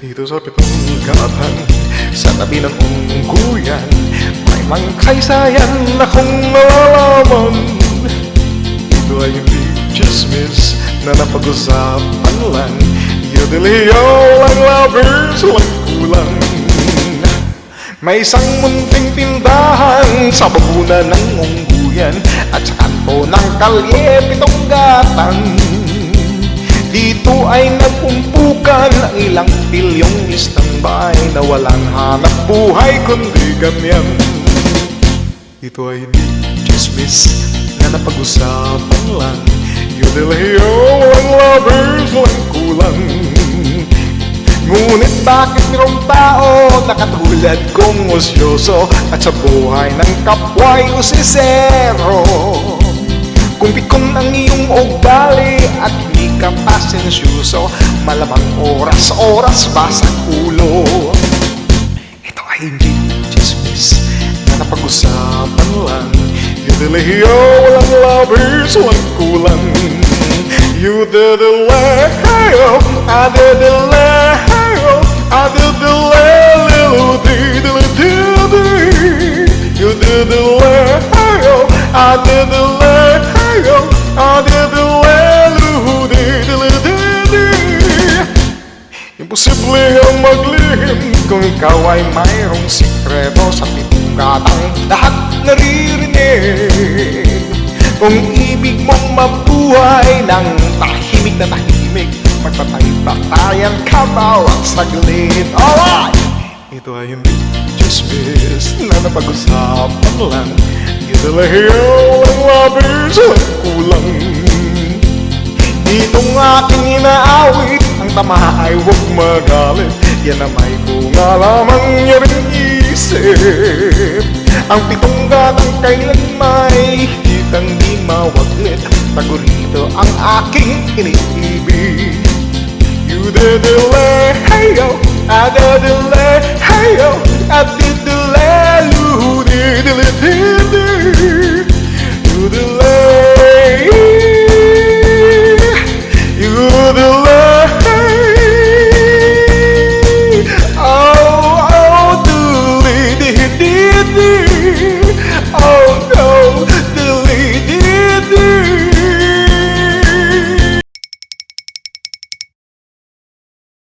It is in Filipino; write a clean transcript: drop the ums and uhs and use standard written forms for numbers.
Dito sa pitong gatan, sa tabi ng ungguyan, may mga kasaysayan akong nalalaman. Ito ay hindi chismis na napag-usapan lang, yodeliyaw lang lovers, walang kulang. May isang munting tindahan sa babunan ng ungguyan, at sa kanto ng kalye pitong gatan. Dito ay nagpumpukan ang ilang bilyong istambay na walang hanap buhay kundi ganyan. Ito ay hindi chismis na napag-usapan lang, yodeliyo ang lovers, walang kulang. Ngunit bakit mayroong tao na katulad kong osyoso at sa buhay ng kapwa'y usisero? Kung pikon ang iyong ugali at di ka pasensyoso, malamang oras-oras basag ulo. Ito ay hindi chismis na napag-usapan lang, yodeliyo walang lovers, walang kulang. Yodeliyo, adeliyo, adeliyo, yodeliyo, adeliyo. Imposible ang maglihim kung ikaw ay mayroong sikreto sa pitong gatang lahat naririnig. Kung ibig mong mabuhay ng tahimik na tahimik, magpatay-batayan ka bawat saglit. Alright! Ito ay hindi chismis na napag-usapan lang, yodeliyo ang lovers, walang kulang. Itong aking inaawit, ang tama ay huwag magalit, yan na may bunga lamang niya rin isip. Ang pitong gatang kailan may kitang di mawaglit, tago rito ang aking iniibig. Yodeliyo, adeliyo, adeliyo,